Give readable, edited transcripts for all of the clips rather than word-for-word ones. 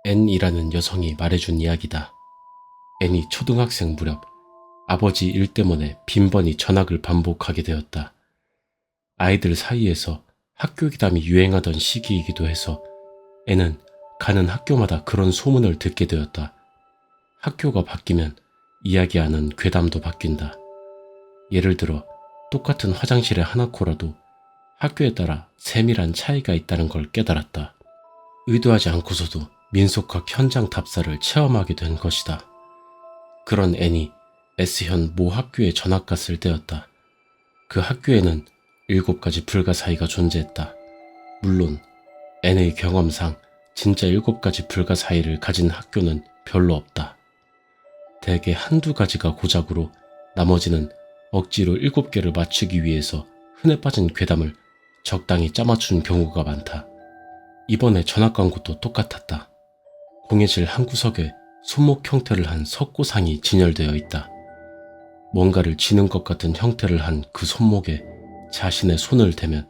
앤이라는 여성이 말해준 이야기다. 앤이 초등학생 무렵 아버지 일 때문에 빈번히 전학을 반복하게 되었다. 아이들 사이에서 학교 괴담이 유행하던 시기이기도 해서 앤은 가는 학교마다 그런 소문을 듣게 되었다. 학교가 바뀌면 이야기하는 괴담도 바뀐다. 예를 들어 똑같은 화장실의 하나코라도 학교에 따라 세밀한 차이가 있다는 걸 깨달았다. 의도하지 않고서도 민속학 현장 답사를 체험하게 된 것이다. 그런 앤이 S현 모 학교에 전학 갔을 때였다. 그 학교에는 7가지 불가사의가 존재했다. 물론 앤의 경험상 진짜 7가지 불가사의를 가진 학교는 별로 없다. 대개 한두 가지가 고작으로 나머지는 억지로 7개를 맞추기 위해서 흔해 빠진 괴담을 적당히 짜맞춘 경우가 많다. 이번에 전학 간 곳도 똑같았다. 공예실 한 구석에 손목 형태를 한 석고상이 진열되어 있다. 뭔가를 쥐는 것 같은 형태를 한 그 손목에 자신의 손을 대면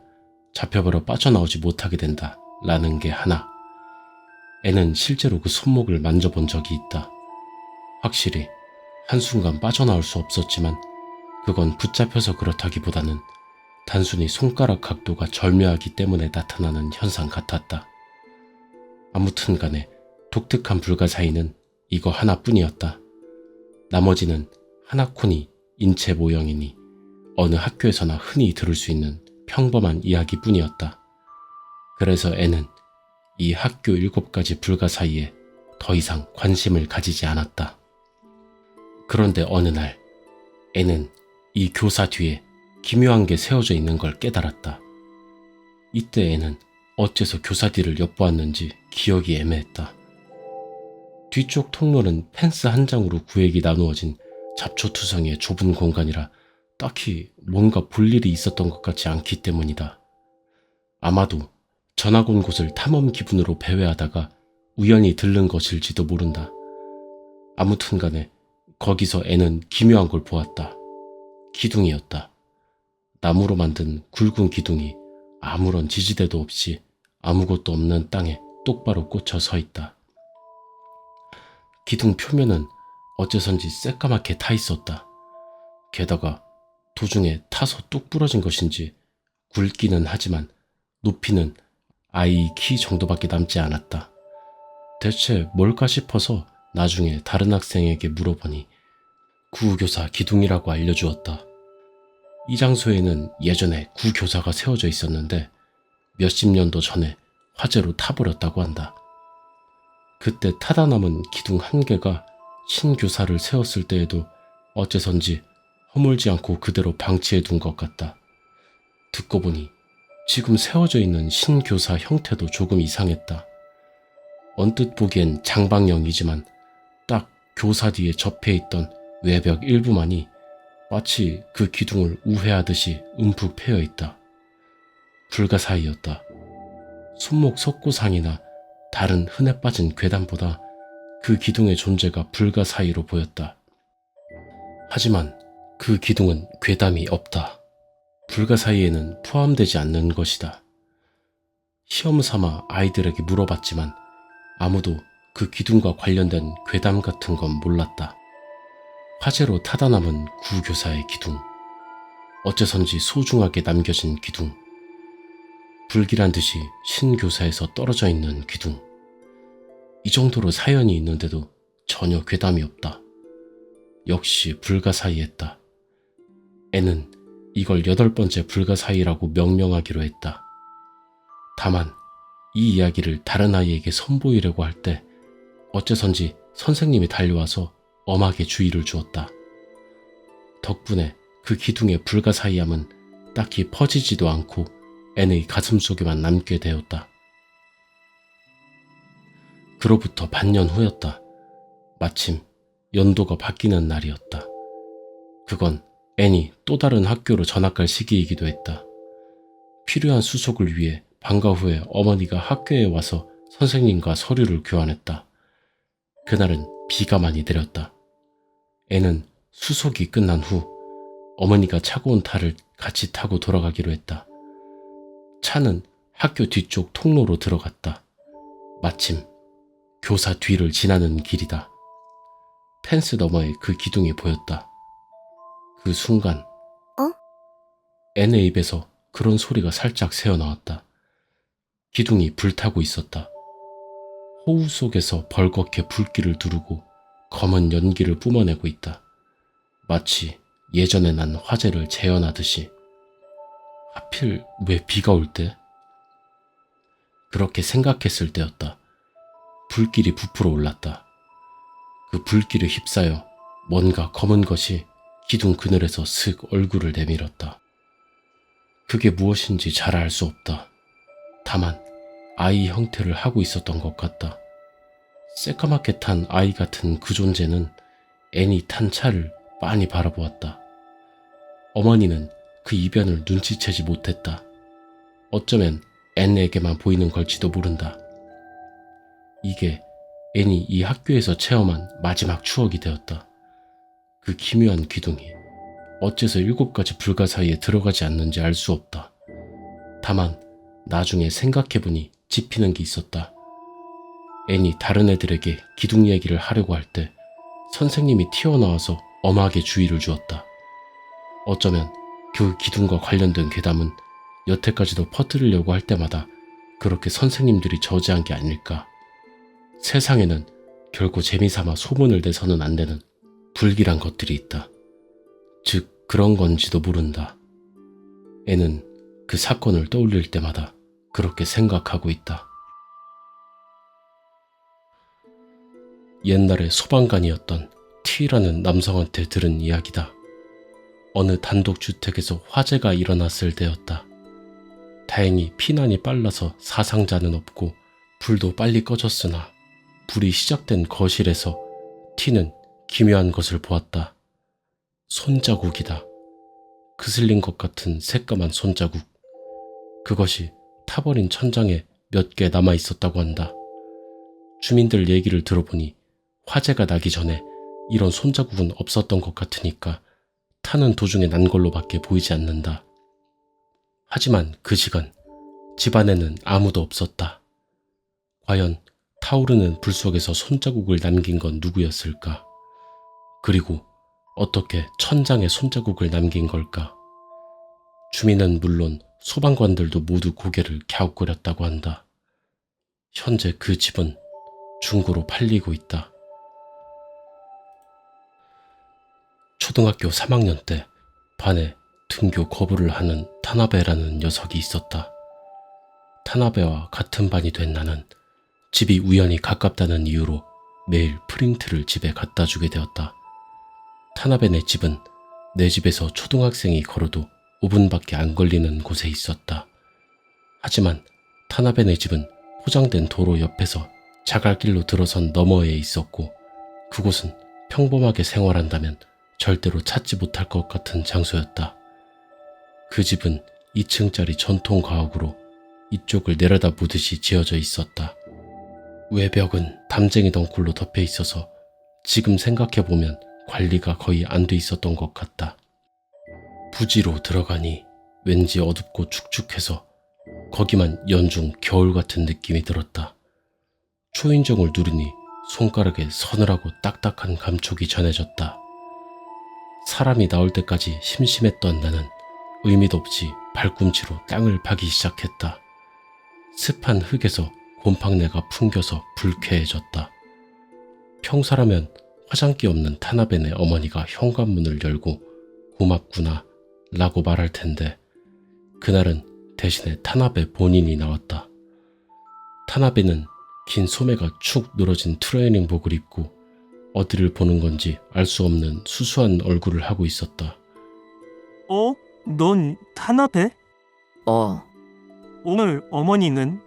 잡혀버려 빠져나오지 못하게 된다 라는 게 하나. 애는 실제로 그 손목을 만져본 적이 있다. 확실히 한순간 빠져나올 수 없었지만 그건 붙잡혀서 그렇다기보다는 단순히 손가락 각도가 절묘하기 때문에 나타나는 현상 같았다. 아무튼 간에 독특한 불가사의는 이거 하나뿐이었다. 나머지는 하나코니 인체 모형이니 어느 학교에서나 흔히 들을 수 있는 평범한 이야기뿐이었다. 그래서 애는 이 학교 7가지 불가사의에 더 이상 관심을 가지지 않았다. 그런데 어느 날 애는 이 교사 뒤에 기묘한 게 세워져 있는 걸 깨달았다. 이때 애는 어째서 교사 뒤를 엿보았는지 기억이 애매했다. 뒤쪽 통로는 펜스 한 장으로 구획이 나누어진 잡초투성이의 좁은 공간이라 딱히 뭔가 볼 일이 있었던 것 같지 않기 때문이다. 아마도 전학 온 곳을 탐험 기분으로 배회하다가 우연히 들른 것일지도 모른다. 아무튼 간에 거기서 애는 기묘한 걸 보았다. 기둥이었다. 나무로 만든 굵은 기둥이 아무런 지지대도 없이 아무것도 없는 땅에 똑바로 꽂혀 서 있다. 기둥 표면은 어째선지 새까맣게 타 있었다. 게다가 도중에 타서 뚝 부러진 것인지 굵기는 하지만 높이는 아이 키 정도밖에 남지 않았다. 대체 뭘까 싶어서 나중에 다른 학생에게 물어보니 구교사 기둥이라고 알려주었다. 이 장소에는 예전에 구교사가 세워져 있었는데 몇십 년도 전에 화재로 타버렸다고 한다. 그때 타다 남은 기둥 한 개가 신교사를 세웠을 때에도 어째선지 허물지 않고 그대로 방치해 둔 것 같다. 듣고 보니 지금 세워져 있는 신교사 형태도 조금 이상했다. 언뜻 보기엔 장방형이지만 딱 교사 뒤에 접해 있던 외벽 일부만이 마치 그 기둥을 우회하듯이 움푹 패여 있다. 불가사의였다. 손목 석고상이나 다른 흔해 빠진 괴담보다 그 기둥의 존재가 불가사의로 보였다. 하지만 그 기둥은 괴담이 없다. 불가사의에는 포함되지 않는 것이다. 시험 삼아 아이들에게 물어봤지만 아무도 그 기둥과 관련된 괴담 같은 건 몰랐다. 화재로 타다 남은 구교사의 기둥. 어째선지 소중하게 남겨진 기둥. 불길한 듯이 신교사에서 떨어져 있는 기둥. 이 정도로 사연이 있는데도 전혀 괴담이 없다. 역시 불가사의했다. 애는 이걸 8번째 불가사의라고 명명하기로 했다. 다만 이 이야기를 다른 아이에게 선보이려고 할 때 어째선지 선생님이 달려와서 엄하게 주의를 주었다. 덕분에 그 기둥의 불가사의함은 딱히 퍼지지도 않고 애의 가슴속에만 남게 되었다. 그로부터 반년 후였다. 마침 연도가 바뀌는 날이었다. 그건 앤이 또 다른 학교로 전학갈 시기이기도 했다. 필요한 수속을 위해 방과 후에 어머니가 학교에 와서 선생님과 서류를 교환했다. 그날은 비가 많이 내렸다. 앤은 수속이 끝난 후 어머니가 차고 온 차를 같이 타고 돌아가기로 했다. 차는 학교 뒤쪽 통로로 들어갔다. 마침 교사 뒤를 지나는 길이다. 펜스 너머에 그 기둥이 보였다. 그 순간 앤의 입에서 그런 소리가 살짝 새어나왔다. 기둥이 불타고 있었다. 호우 속에서 벌겋게 불길을 두르고 검은 연기를 뿜어내고 있다. 마치 예전에 난 화재를 재현하듯이. 하필 왜 비가 올 때? 그렇게 생각했을 때였다. 불길이 부풀어 올랐다. 그 불길에 휩싸여 뭔가 검은 것이 기둥 그늘에서 슥 얼굴을 내밀었다. 그게 무엇인지 잘 알 수 없다. 다만 아이 형태를 하고 있었던 것 같다. 새까맣게 탄 아이 같은 그 존재는 앤이 탄 차를 빤히 바라보았다. 어머니는 그 이변을 눈치채지 못했다. 어쩌면 앤에게만 보이는 걸지도 모른다. 이게 앤이 이 학교에서 체험한 마지막 추억이 되었다. 그 기묘한 기둥이 어째서 7가지 불가 사이에 들어가지 않는지 알 수 없다. 다만 나중에 생각해보니 짚히는 게 있었다. 앤이 다른 애들에게 기둥 얘기를 하려고 할 때 선생님이 튀어나와서 엄하게 주의를 주었다. 어쩌면 그 기둥과 관련된 괴담은 여태까지도 퍼뜨리려고 할 때마다 그렇게 선생님들이 저지한 게 아닐까. 세상에는 결코 재미삼아 소문을 내서는 안 되는 불길한 것들이 있다. 즉 그런 건지도 모른다. 애는 그 사건을 떠올릴 때마다 그렇게 생각하고 있다. 옛날에 소방관이었던 T라는 남성한테 들은 이야기다. 어느 단독주택에서 화재가 일어났을 때였다. 다행히 피난이 빨라서 사상자는 없고 불도 빨리 꺼졌으나 불이 시작된 거실에서 T는 기묘한 것을 보았다. 손자국이다. 그슬린 것 같은 새까만 손자국. 그것이 타버린 천장에 몇 개 남아 있었다고 한다. 주민들 얘기를 들어보니 화재가 나기 전에 이런 손자국은 없었던 것 같으니까 타는 도중에 난 걸로밖에 보이지 않는다. 하지만 그 시간 집안에는 아무도 없었다. 과연 타오르는 불 속에서 손자국을 남긴 건 누구였을까? 그리고 어떻게 천장에 손자국을 남긴 걸까? 주민은 물론 소방관들도 모두 고개를 갸웃거렸다고 한다. 현재 그 집은 중고로 팔리고 있다. 초등학교 3학년 때 반에 등교 거부를 하는 타나베라는 녀석이 있었다. 타나베와 같은 반이 된 나는 집이 우연히 가깝다는 이유로 매일 프린트를 집에 갖다 주게 되었다. 타나베네 집은 내 집에서 초등학생이 걸어도 5분밖에 안 걸리는 곳에 있었다. 하지만 타나베네 집은 포장된 도로 옆에서 자갈길로 들어선 너머에 있었고 그곳은 평범하게 생활한다면 절대로 찾지 못할 것 같은 장소였다. 그 집은 2층짜리 전통 가옥으로 이쪽을 내려다보듯이 지어져 있었다. 외벽은 담쟁이 덩굴로 덮여 있어서 지금 생각해보면 관리가 거의 안 돼 있었던 것 같다. 부지로 들어가니 왠지 어둡고 축축해서 거기만 연중 겨울 같은 느낌이 들었다. 초인종을 누르니 손가락에 서늘하고 딱딱한 감촉이 전해졌다. 사람이 나올 때까지 심심했던 나는 의미도 없이 발꿈치로 땅을 파기 시작했다. 습한 흙에서 곰팡내가 풍겨서 불쾌해졌다. 평소라면 화장기 없는 타나베네 어머니가 현관문을 열고 고맙구나 라고 말할 텐데 그날은 대신에 타나베 본인이 나왔다. 타나베는 긴 소매가 축 늘어진 트레이닝복을 입고 어디를 보는 건지 알 수 없는 수수한 얼굴을 하고 있었다. 넌 타나베? 어, 오늘 어머니는?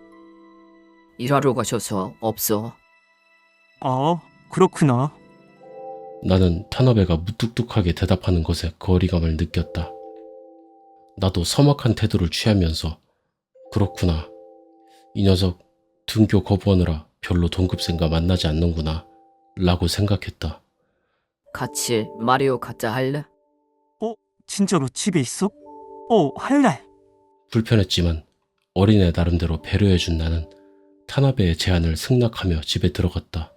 일하러 가셔서 없어. 아, 그렇구나. 나는 타나베가 무뚝뚝하게 대답하는 것에 거리감을 느꼈다. 나도 서먹한 태도를 취하면서 그렇구나. 이 녀석 등교 거부하느라 별로 동급생과 만나지 않는구나 라고 생각했다. 같이 마리오 카트 할래? 진짜로 집에 있어? 할래. 불편했지만 어린애 나름대로 배려해준 나는 타나베의 제안을 승낙하며 집에 들어갔다.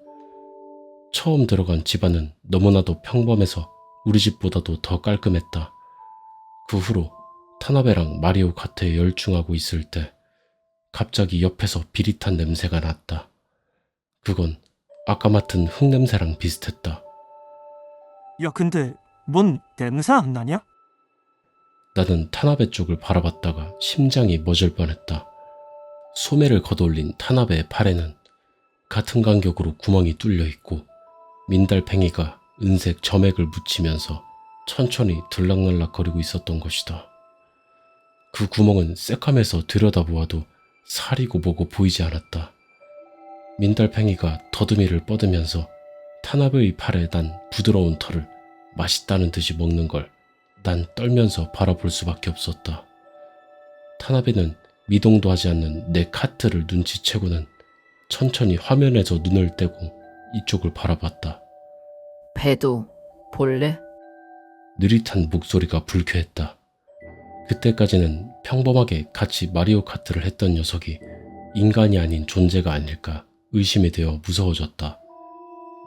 처음 들어간 집안은 너무나도 평범해서 우리 집보다도 더 깔끔했다. 그 후로 타나베랑 마리오 카트에 열중하고 있을 때 갑자기 옆에서 비릿한 냄새가 났다. 그건 아까 맡은 흙냄새랑 비슷했다. 야, 근데 뭔 냄새 안 나냐? 나는 타나베 쪽을 바라봤다가 심장이 멎을 뻔했다. 소매를 걷어올린 타나베의 팔에는 같은 간격으로 구멍이 뚫려 있고 민달팽이가 은색 점액을 묻히면서 천천히 들락날락거리고 있었던 것이다. 그 구멍은 새까매서 들여다보아도 살이고 뭐고 보이지 않았다. 민달팽이가 더듬이를 뻗으면서 타나베의 팔에 난 부드러운 털을 맛있다는 듯이 먹는 걸 난 떨면서 바라볼 수밖에 없었다. 타나베는 미동도 하지 않는 내 카트를 눈치채고는 천천히 화면에서 눈을 떼고 이쪽을 바라봤다. 배도 볼래? 느릿한 목소리가 불쾌했다. 그때까지는 평범하게 같이 마리오 카트를 했던 녀석이 인간이 아닌 존재가 아닐까 의심이 되어 무서워졌다.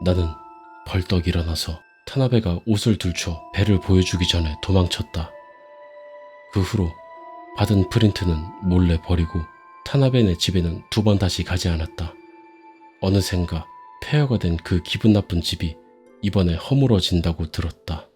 나는 벌떡 일어나서 타나베가 옷을 들춰 배를 보여주기 전에 도망쳤다. 그 후로 받은 프린트는 몰래 버리고 타나베네 집에는 두 번 다시 가지 않았다. 어느샌가 폐허가 된 그 기분 나쁜 집이 이번에 허물어진다고 들었다.